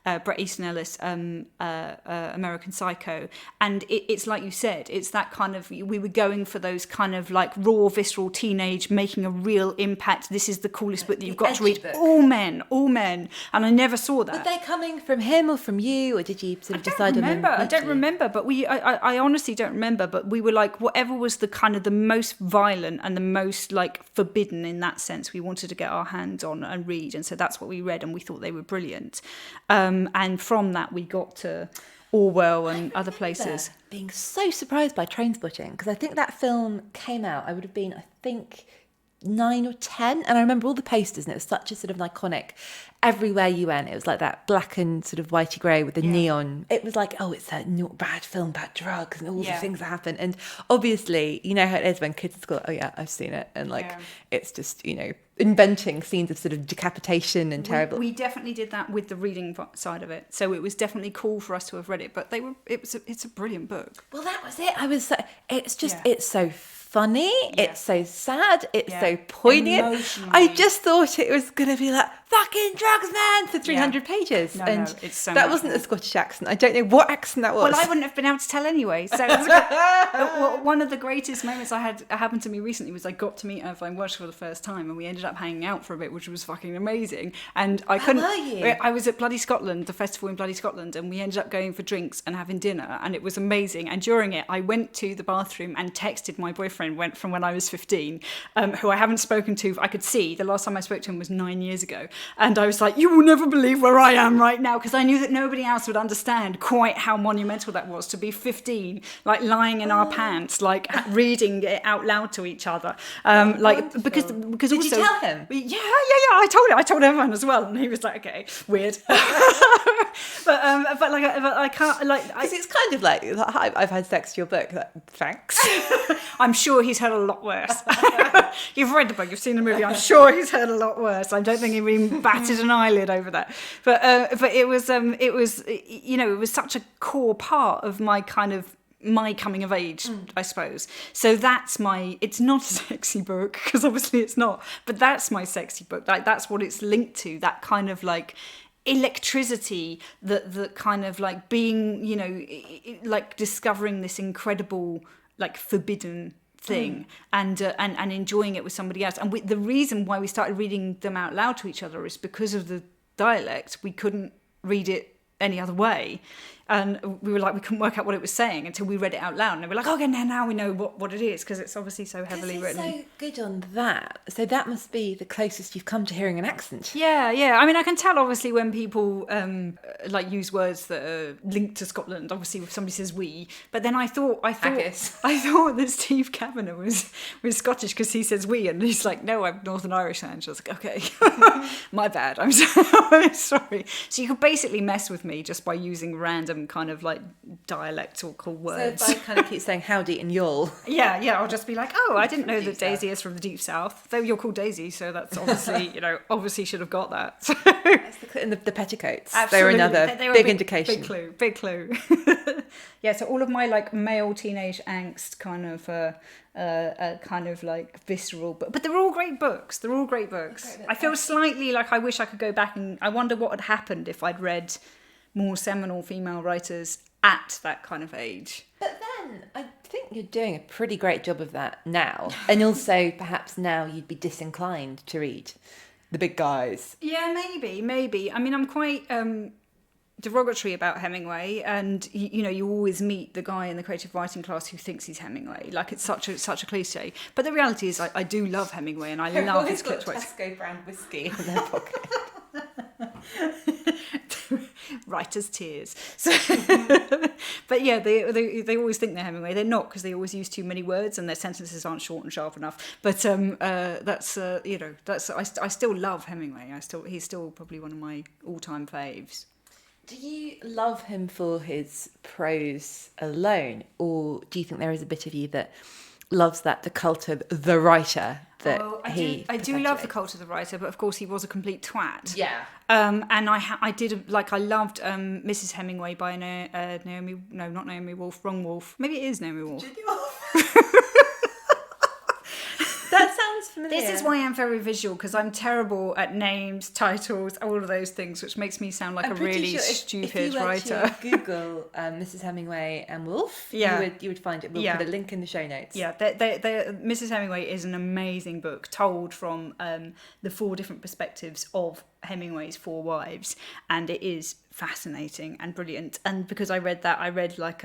Bret Easton Ellis, American Psycho. And it's like you said, it's that kind of, we were going for those kind of raw, visceral teenage, making a real impact. This is the coolest book that you've got to read. Book. All men. And I never saw that. Were they coming from him or from you, or did you sort of decide on them? I don't remember, but I honestly don't remember, but we were whatever was the kind of the most violent and the most forbidden in that sense, we wanted to get our hands on and read, and so that's what we read, and we thought they were brilliant. And from that we got to Orwell and other places. Being so surprised by Trainspotting, because I think that film came out, I would have been, I think, 9 or 10, and I remember all the posters, and it was such a sort of iconic, everywhere you went it was like that black and sort of whitey grey with the neon. It was like, oh, it's a bad film about drugs and all the things that happen. And obviously, you know how it is when kids at school, oh yeah, I've seen it, and it's just, you know, inventing scenes of sort of decapitation and terrible. We definitely did that with the reading side of it, so it was definitely cool for us to have read it. But it's a brilliant book. Well, that was it. It's so funny, it's so sad, it's so poignant. Emotionally. I just thought it was going to be like, fucking drugs, man, for 300 pages. No, and it's so that wasn't a Scottish accent. I don't know what accent that was. Well, I wouldn't have been able to tell anyway. So one of the greatest moments happened to me recently was I got to meet Irvine Welsh for the first time, and we ended up hanging out for a bit, which was fucking amazing. And I couldn't. Where were you? I was at Bloody Scotland, the festival in Bloody Scotland, and we ended up going for drinks and having dinner, and it was amazing. And during it, I went to the bathroom and texted my boyfriend from when I was 15, who I haven't spoken to. I could see the last time I spoke to him was 9 years ago, and I was like, you will never believe where I am right now, because I knew that nobody else would understand quite how monumental that was to be 15, like lying in our pants, like reading it out loud to each other, because Did also, you tell him? Yeah. I told everyone as well, and he was like, okay, weird. but I can't like. Because it's kind of like, I've had sex to your book. Like, thanks. I'm sure he's heard a lot worse. You've read the book, you've seen the movie. I'm sure he's heard a lot worse. I don't think he even batted an eyelid over that. But it was you know, it was such a core part of my coming of age, I suppose. So it's not a sexy book, because obviously it's not, but that's my sexy book. Like, that's what it's linked to, that kind of like electricity, that kind of like being, you know, like discovering this incredible, like, forbidden thing, and enjoying it with somebody else. And the reason why we started reading them out loud to each other is because of the dialect. We couldn't read it any other way, and we were like, we couldn't work out what it was saying until we read it out loud, and we were like, okay, now we know what it is, because it's obviously so heavily written. So good on that. So that must be the closest you've come to hearing an accent. Yeah. I mean, I can tell obviously when people like use words that are linked to Scotland. Obviously, if somebody says "we," but then I thought that Steve Kavanagh was Scottish, because he says "we," and he's like, no, I'm Northern Irish. And I was like, okay, my bad. I'm sorry. So you could basically mess with me just by using random kind of like dialectal words. So if I kind of keep saying howdy and y'all. Yeah, I'll just be like, oh, I didn't know that Daisy is from the Deep South. Though you're called Daisy, so that's obviously, you know, obviously should have got that. In the petticoats. Absolutely. They were another big indication. Big clue. Yeah, so all of my like male teenage angst kind of like visceral, but they're all great books. I feel slightly like I wish I could go back, and I wonder what had happened if I'd read more seminal female writers at that kind of age. But then I think you're doing a pretty great job of that now. And also perhaps now you'd be disinclined to read the big guys. Yeah, maybe. I mean, I'm quite derogatory about Hemingway, and you know, you always meet the guy in the creative writing class who thinks he's Hemingway. Like, it's such a cliche. But the reality is I do love Hemingway, and I love his clipped writing. Tesco brand whiskey in their pocket. Writer's tears. So, but yeah, they always think they're Hemingway. They're not, because they always use too many words and their sentences aren't short and sharp enough. But you know, I still love Hemingway. He's still probably one of my all-time faves. Do you love him for his prose alone, or do you think there is a bit of you that loves the cult of the writer that I do love the cult of the writer, but of course he was a complete twat. Yeah. And I loved Mrs. Hemingway by Naomi. No, not Naomi Wolf. Wrong Wolf. Maybe it is Naomi Wolf. That sounds familiar. This is why I'm very visual, because I'm terrible at names, titles, all of those things, which makes me sound like a really stupid writer. If you were to Google Mrs. Hemingway and Wolf, you would find it. We'll put a link in the show notes. Yeah, Mrs. Hemingway is an amazing book, told from the 4 different perspectives of Hemingway's Four Wives, and it is fascinating and brilliant. And because I read that, I read like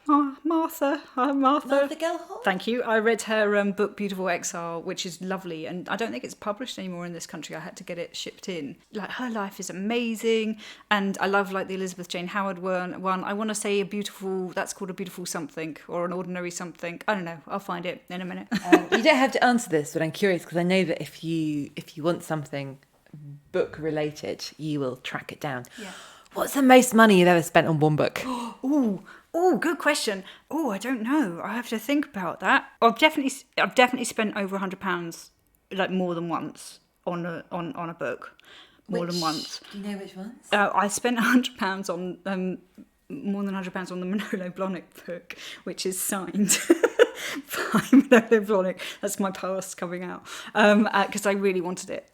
Martha. Martha Gellhorn? Thank you. I read her book Beautiful Exile, which is lovely, and I don't think it's published anymore in this country. I had to get it shipped in. Like, her life is amazing, and I love like the Elizabeth Jane Howard one. I want to say that's called A Beautiful Something or An Ordinary Something. I don't know. I'll find it in a minute. You don't have to answer this, but I'm curious because I know that if you want something book related, you will track it down. Yeah. What's the most money you've ever spent on one book? Oh, good question. Oh, I don't know. I have to think about that. I've definitely spent over £100, like more than once on a book. More than once. Do you know which ones? I spent £100 on more than £100 on the Manolo Blahnik book, which is signed by Manolo Blahnik. That's my past coming out because I really wanted it.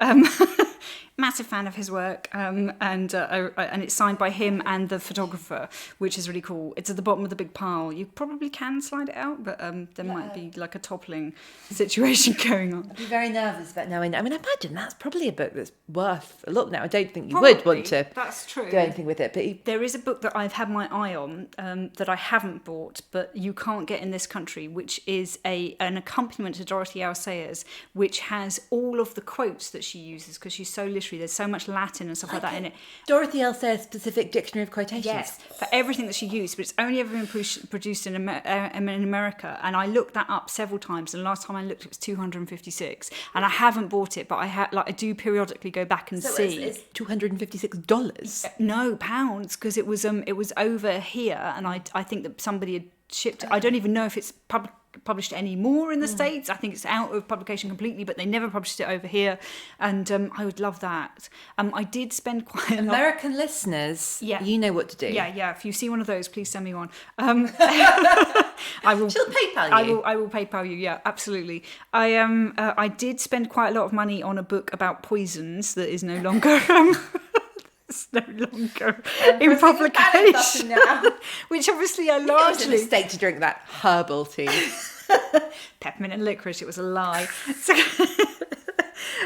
Massive fan of his work, and it's signed by him and the photographer, which is really cool. It's at the bottom of the big pile. You probably can slide it out, but there might be like a toppling situation going on. I'd be very nervous about knowing. I mean, I imagine that's probably a book that's worth a lot now. I don't think you would want to that's true. do anything with it. But there is a book that I've had my eye on that I haven't bought, but you can't get in this country, which is an accompaniment to Dorothy L. Sayers, which has all of the quotes that she uses because she's so literary. There's so much Latin and stuff like that in it. Dorothy L. Sayers' specific dictionary of quotations. Yes, for everything that she used, but it's only ever been produced in America. And I looked that up several times, and the last time I looked, it was $256. And I haven't bought it, but I do periodically go back and see. It's $256. No, pounds, because it was over here, and I think that somebody had shipped it. I don't even know if it's published anymore in the States. I think it's out of publication completely, but they never published it over here, and I would love that. I did spend quite a lot. American listeners, you know what to do. Yeah. If you see one of those, please send me one. I will. She'll PayPal you. I will PayPal you. Yeah, absolutely. I did spend quite a lot of money on a book about poisons that is no longer. It's no longer in publication now. Which obviously I largely... It was a mistake to drink that herbal tea. Peppermint and licorice, it was a lie.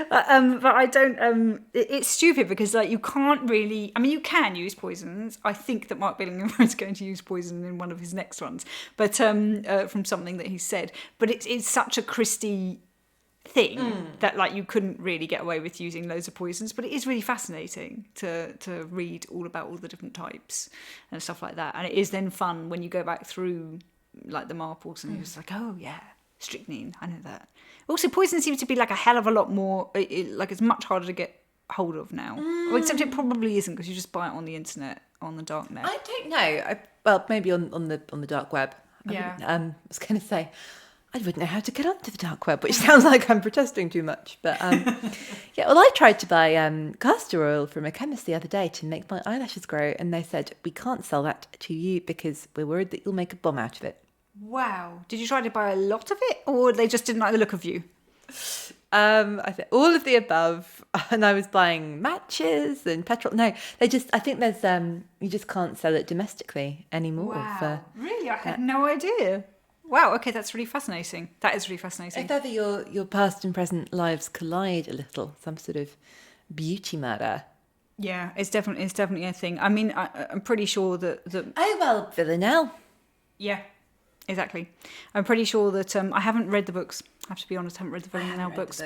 But I don't... it's stupid because like you can't really... I mean, you can use poisons. I think that Mark Billingham is going to use poison in one of his next ones, but from something that he said. But it's such a Christie thing that like you couldn't really get away with using loads of poisons, but it is really fascinating to read all about all the different types and stuff like that. And it is then fun when you go back through like the Marples and you're just like, oh yeah, strychnine, I know that. Also, poison seems to be like a hell of a lot more, like it's much harder to get hold of now. Well, except it probably isn't because you just buy it on the internet, on the dark net. I don't know. Well, maybe on the dark web. I was going to say, I wouldn't know how to get onto the dark web, which sounds like I'm protesting too much. But well, I tried to buy castor oil from a chemist the other day to make my eyelashes grow, and they said, we can't sell that to you because we're worried that you'll make a bomb out of it. Wow. Did you try to buy a lot of it, or they just didn't like the look of you? I think all of the above, and I was buying matches and petrol. No, I think there's you just can't sell it domestically anymore. Wow. Really? I had no idea. Wow, okay, that's really fascinating. That is really fascinating. If ever your past and present lives collide a little, some sort of beauty matter. Yeah, it's definitely a thing. I mean, I'm pretty sure that... Oh, well, Villanelle. Yeah, exactly. I'm pretty sure that... I haven't read the books. I have to be honest, I haven't read the Villanelle books.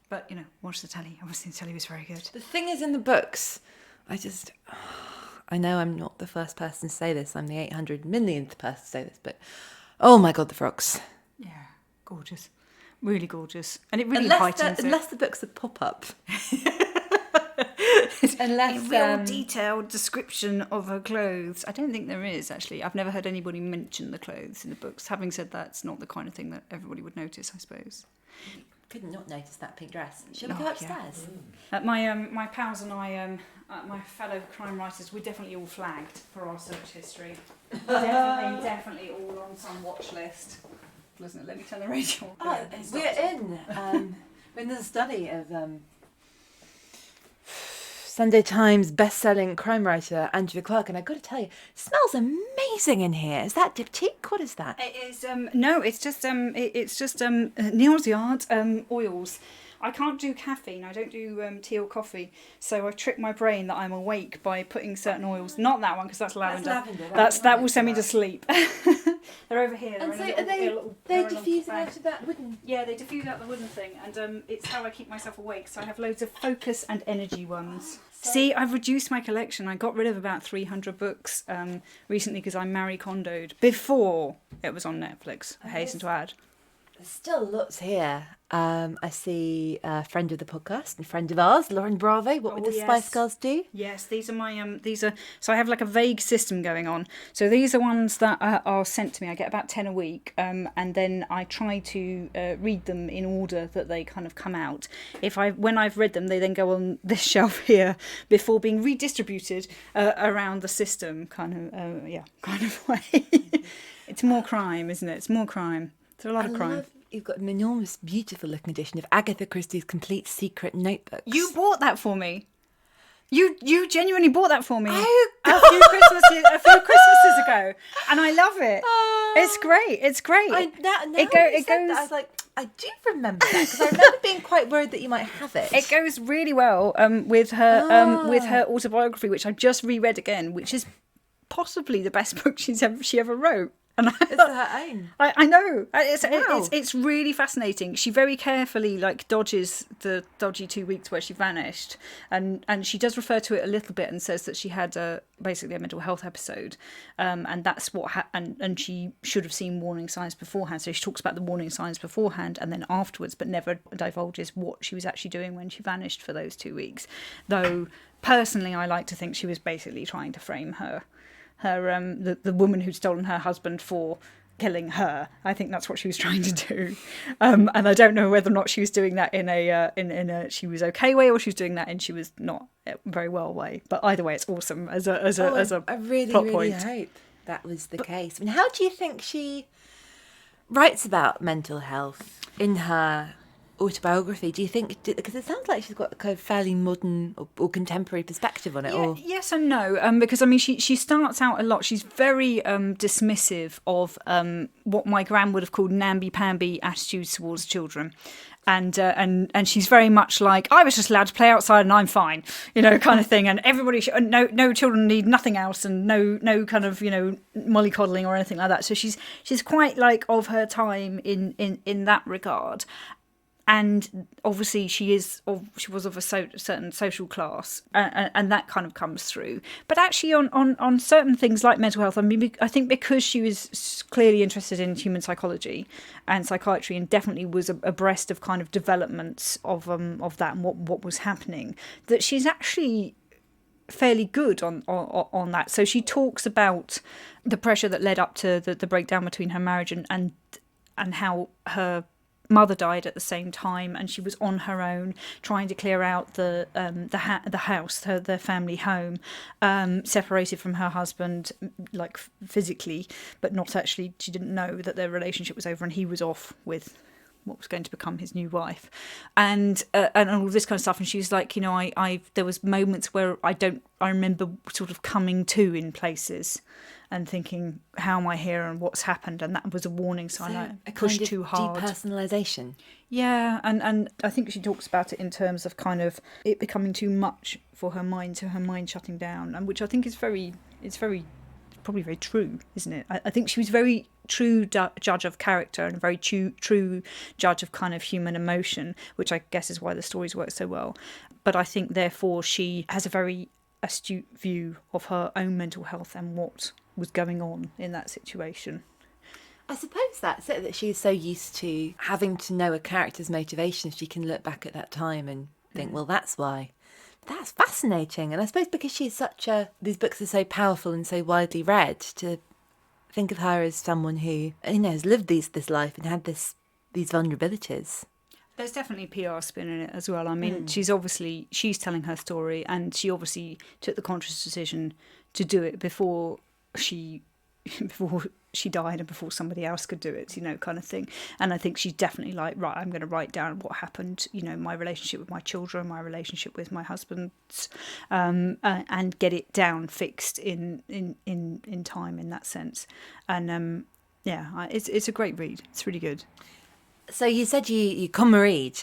But, watch the telly. Obviously, the telly was very good. The thing is, in the books, I know I'm not the first person to say this. I'm the 800 millionth person to say this, but... Oh my God, the frogs. Yeah, gorgeous. Really gorgeous. And it really heightens it. Unless the book's a pop-up. Unless a real detailed description of her clothes. I don't think there is, actually. I've never heard anybody mention the clothes in the books. Having said that, it's not the kind of thing that everybody would notice, I suppose. Could not notice that pink dress. Shall we go upstairs? Yeah. My pals and I, my fellow crime writers, we're definitely all flagged for our search history. definitely all on some watch list. Listen, let me turn the radio on. We're in the study of Sunday Times best-selling crime writer Angela Clarke, and I've got to tell you, it smells amazing in here. Is that diptyque? What is that? It is no, it's just Neal's Yard oils. I can't do caffeine. I don't do tea or coffee. So I trick my brain that I'm awake by putting certain oils. Not that one because that's lavender. That will send me to sleep. They're over here. And they're so they diffusing out of that wooden? Yeah, they diffuse out the wooden thing, and it's how I keep myself awake. So I have loads of focus and energy ones. See, I've reduced my collection. I got rid of about 300 books recently because I Marie Kondoed before it was on Netflix, I hasten to add. There's still lots here. I see a friend of the podcast and friend of ours, Lauren Bravo. What would the Spice Girls do? Yes, these are my so I have like a vague system going on. So these are ones that are sent to me. I get about 10 a week, and then I try to read them in order that they kind of come out. When I've read them, they then go on this shelf here before being redistributed around the system, kind of way. It's more crime, isn't it? It's more crime. There's a lot of crime. You've got an enormous, beautiful looking edition of Agatha Christie's Complete Secret Notebooks. You bought that for me. You genuinely bought that for me Oh, a few Christmases ago, and I love it. It's great. It's great. I was like, I do remember that because I remember being quite worried that you might have it. It goes really well with her autobiography, which I've just reread again, which is possibly the best book she ever wrote. And it's her own. I know. It's really fascinating. She very carefully dodges the dodgy 2 weeks where she vanished, and she does refer to it a little bit and says that she had basically a mental health episode, and that's what and she should have seen warning signs beforehand. So she talks about the warning signs beforehand and then afterwards, but never divulges what she was actually doing when she vanished for those 2 weeks. Though personally, I like to think she was basically trying to frame her the woman who'd stolen her husband for killing her. I think that's what she was trying to do, and I don't know whether or not she was doing that in a she was okay way, or she was doing that in she was not very well way. But either way, it's awesome as a I really, plot really point. hope that was the case. I mean, how do you think she writes about mental health in her autobiography? Do you think, because it sounds like she's got a kind of fairly modern or contemporary perspective on it? Yeah, or yes and no, because I mean she starts out a lot. She's very dismissive of what my gran would have called namby-pamby attitudes towards children. And she's very much like, I was just allowed to play outside and I'm fine, kind of thing. And everybody, no children need nothing else, and no kind of mollycoddling or anything like that. So she's quite like of her time in that regard. And obviously she was of a certain social class, and that kind of comes through. But actually on certain things like mental health, I mean, I think because she was clearly interested in human psychology and psychiatry, and definitely was abreast of kind of developments of that and what was happening, that she's actually fairly good on that. So she talks about the pressure that led up to the breakdown between her marriage and how her mother died at the same time, and she was on her own trying to clear out the house, their family home, separated from her husband, like physically, but not actually. She didn't know that their relationship was over, and he was off with what was going to become his new wife, and all this kind of stuff. And she was like, there was moments where I remember sort of coming to in places and thinking, how am I here and what's happened? And that was a warning sign. So I pushed too hard. Depersonalisation. Yeah, and I think she talks about it in terms of kind of it becoming too much for her mind, so her mind shutting down, and which I think is probably very true, isn't it? I think she was very true judge of character and a very true judge of kind of human emotion, which I guess is why the stories work so well. But I think therefore she has a very astute view of her own mental health and what was going on in that situation. I suppose that's it, that she's so used to having to know a character's motivations, she can look back at that time and think, well, that's why. That's fascinating. And I suppose because she's these books are so powerful and so widely read, to think of her as someone who, has lived this life and had these vulnerabilities. There's definitely PR spin in it as well. I mean, she's telling her story, and she obviously took the conscious decision to do it before she died and before somebody else could do it, kind of thing. And I think she's definitely like, right, I'm going to write down what happened, my relationship with my children, my relationship with my husband, and get it down, fixed in time in that sense. And it's a great read. It's really good. So you said you come read.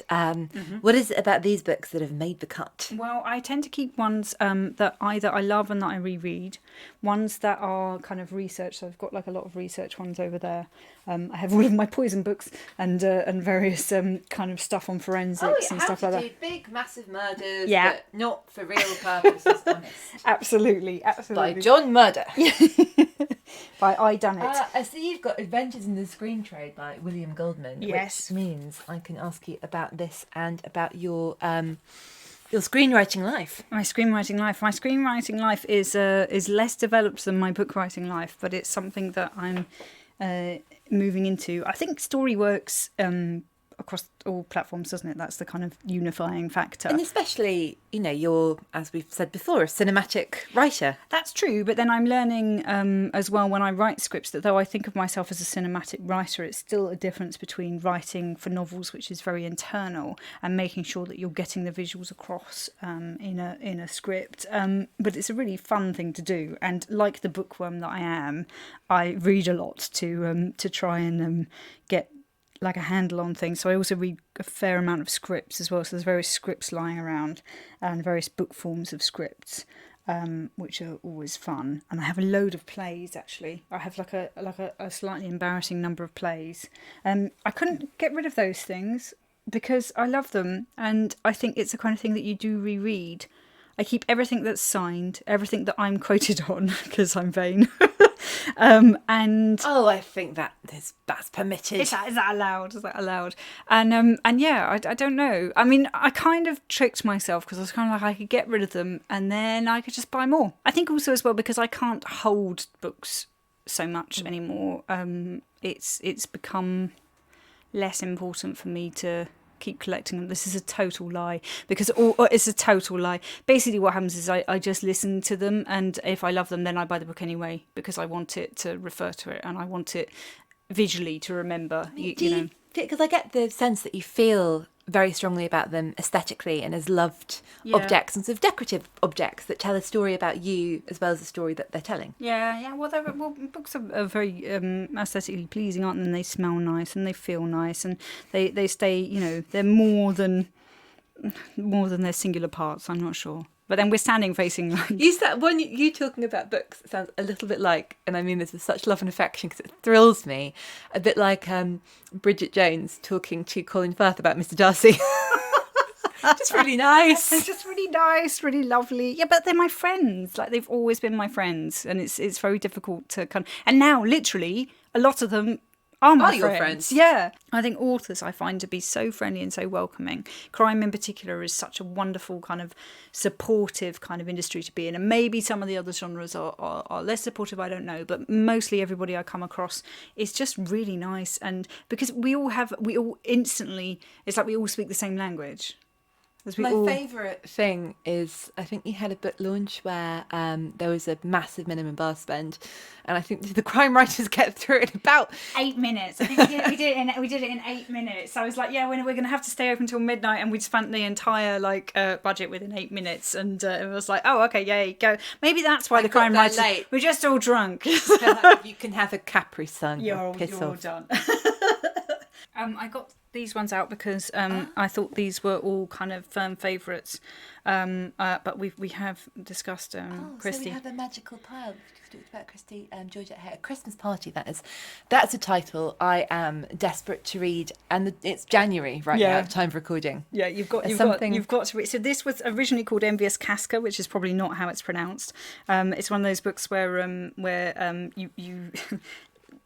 What is it about these books that have made the cut? Well, I tend to keep ones that either I love and that I reread, ones that are kind of research. So I've got like a lot of research ones over there. I have all of my poison books and various kind of stuff on forensics and stuff like that. Big, massive murders, Yeah. but not for real purposes, honest. Absolutely. By John Murder. By I Done It. I see you've got Adventures in the Screen Trade by William Goldman. Yes. Which means I can ask you about this and about your screenwriting life. My screenwriting life. My screenwriting life is less developed than my book writing life, but it's something that I'm moving into. I think story works across all platforms, doesn't it? That's the kind of unifying factor. And especially, you're, as we've said before, a cinematic writer. That's true, but then I'm learning as well when I write scripts that though I think of myself as a cinematic writer, it's still a difference between writing for novels, which is very internal, and making sure that you're getting the visuals across in a script. But it's a really fun thing to do, and like the bookworm that I am, I read a lot to try and get like a handle on things. So I also read a fair amount of scripts as well. So there's various scripts lying around and various book forms of scripts, which are always fun. And I have a load of plays actually. I have like a slightly embarrassing number of plays. I couldn't get rid of those things because I love them, and I think it's the kind of thing that you do reread. I keep everything that's signed, everything that I'm quoted on, because I'm vain. And I think that's permitted. Is that allowed? Is that allowed? And yeah, I don't know. I mean, I kind of tricked myself because I was kind of like I could get rid of them and then I could just buy more. I think also as well because I can't hold books so much anymore. It's become less important for me to keep collecting them. This is a total lie because it's a total lie. Basically what happens is I just listen to them, and if I love them then I buy the book anyway because I want it to refer to it and I want it visually to remember. Because I get the sense that you feel very strongly about them aesthetically and as loved objects and sort of decorative objects that tell a story about you as well as the story that they're telling. Yeah. Well, books are very aesthetically pleasing, aren't they? And they smell nice and they feel nice and they stay. They're more than their singular parts. I'm not sure. But then we're standing facing like... You talking about books sounds a little bit like, and I mean this with such love and affection because it thrills me, a bit like Bridget Jones talking to Colin Firth about Mr. Darcy. Just really nice. It's just really nice, really lovely. Yeah, but they're my friends. Like they've always been my friends, and it's very difficult to kind of... And now, literally, a lot of them are your friends. Yeah. I think authors I find to be so friendly and so welcoming. Crime in particular is such a wonderful kind of supportive kind of industry to be in. And maybe some of the other genres are less supportive, I don't know. But mostly everybody I come across is just really nice. And because we all instantly, it's like we all speak the same language. My favourite thing is I think you had a book launch where there was a massive minimum bar spend, and I think the crime writers get through it in about 8 minutes. I think we did it in 8 minutes. So I was like, yeah, we're going to have to stay open till midnight, and we'd spent the entire budget within 8 minutes, and it was like, oh, okay, yay, go. Maybe that's why the crime writers we're just all drunk. You can have a Capri Sun. You're done. I got these ones out because I thought these were all kind of favourites, but we have discussed Christie. So we have a magical pile. We've talked about Christie Georgette Hare, A Christmas Party. That's a title I am desperate to read, and it's January right now, time of recording. Yeah, you've got to read. So this was originally called Envious Casca, which is probably not how it's pronounced. It's one of those books where you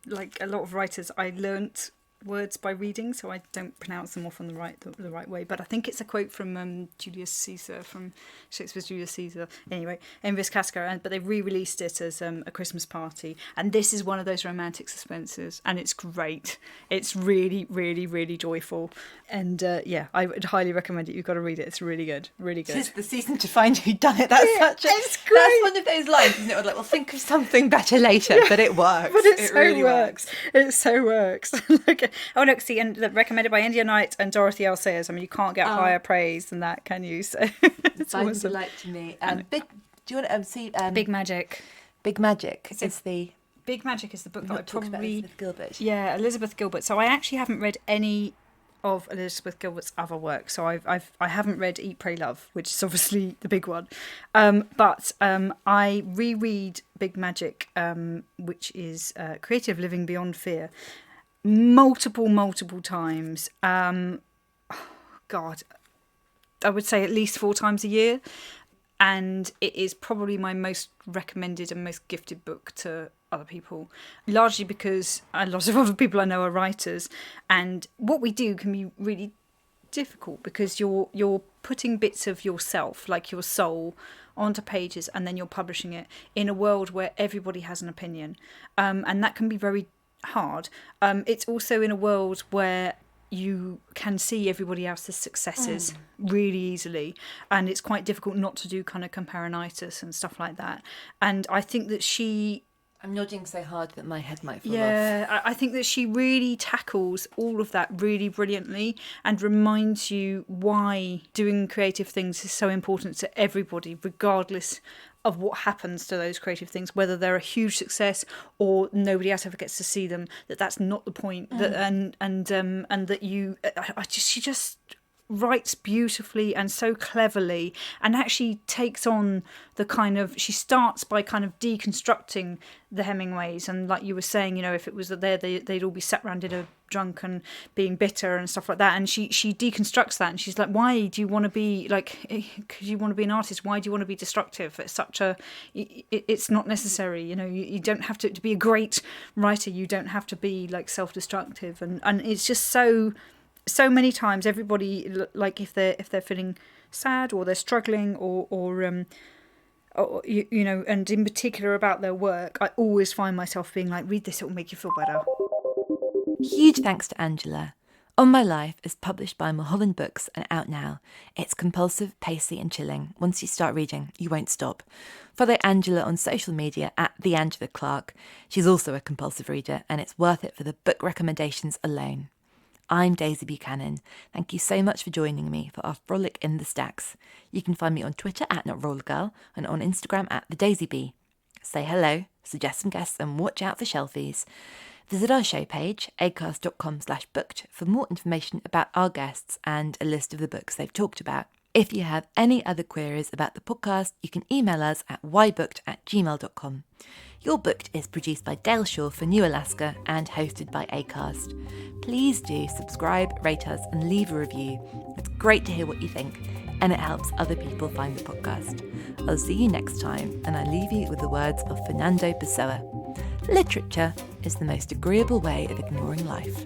like a lot of writers, I learnt words by reading, so I don't pronounce them often the right way, but I think it's a quote from Julius Caesar, from Shakespeare's Julius Caesar. Anyway, Envious Casca, but they re-released it as A Christmas Party, and this is one of those romantic suspenses, and it's great. It's really, really, really joyful, and I would highly recommend it. You've got to read it. It's really good, really good. It's the season to find who done it. It's great. That's one of those lines, isn't it? Like, we'll think of something better later, but it works. But it really works. It so works. Oh look, see, and recommended by India Knight and Dorothy L. Sayers. I mean, you can't get higher praise than that, can you? So it's awesome. Delight to me. Do you want to see Big Magic? Big Magic is Big Magic is the book that I probably Elizabeth Gilbert. Yeah, Elizabeth Gilbert. So I actually haven't read any of Elizabeth Gilbert's other work. So I haven't read Eat, Pray, Love, which is obviously the big one. But I reread Big Magic, which is Creative Living Beyond Fear, multiple times. God, I would say at least 4 times a year. And it is probably my most recommended and most gifted book to other people, largely because a lot of other people I know are writers, and what we do can be really difficult because you're putting bits of yourself, like your soul, onto pages, and then you're publishing it in a world where everybody has an opinion, and that can be very hard. It's also in a world where you can see everybody else's successes really easily, and it's quite difficult not to do kind of comparinitis and stuff like that. And I think that I'm nodding so hard that my head might fall off. Yeah, I think that she really tackles all of that really brilliantly and reminds you why doing creative things is so important to everybody, regardless of what happens to those creative things, whether they're a huge success or nobody else ever gets to see them. That's not the point. That and that she just writes beautifully and so cleverly, and actually takes on the kind of, she starts by kind of deconstructing the Hemingways, and like you were saying, you know, if it was that they'd all be sat around in a drunk and being bitter and stuff like that, and she deconstructs that, and she's like, why do you want to be like, because you want to be an artist, why do you want to be destructive? It's not necessary, you know. You don't have to be a great writer, you don't have to be like self-destructive, and it's just so many times everybody, like if they're feeling sad or they're struggling or you know, and in particular about their work, I always find myself being like, read this, it will make you feel better. Huge thanks to Angela. On My Life is published by Mulholland Books and out now. It's compulsive, pacey and chilling. Once you start reading, you won't stop. Follow Angela on social media at the Angela Clarke. She's also a compulsive reader, and it's worth it for the book recommendations alone. I'm Daisy Buchanan. Thank you so much for joining me for our frolic in the stacks. You can find me on Twitter at NotRollerGirl and on Instagram at TheDaisyBee. Say hello, suggest some guests, and watch out for shelfies. Visit our show page, acast.com/booked, for more information about our guests and a list of the books they've talked about. If you have any other queries about the podcast, you can email us at whybooked@gmail.com. Your Booked is produced by Dale Shaw for New Alaska and hosted by Acast. Please do subscribe, rate us, and leave a review. It's great to hear what you think, and it helps other people find the podcast. I'll see you next time, and I leave you with the words of Fernando Pessoa. Literature is the most agreeable way of ignoring life.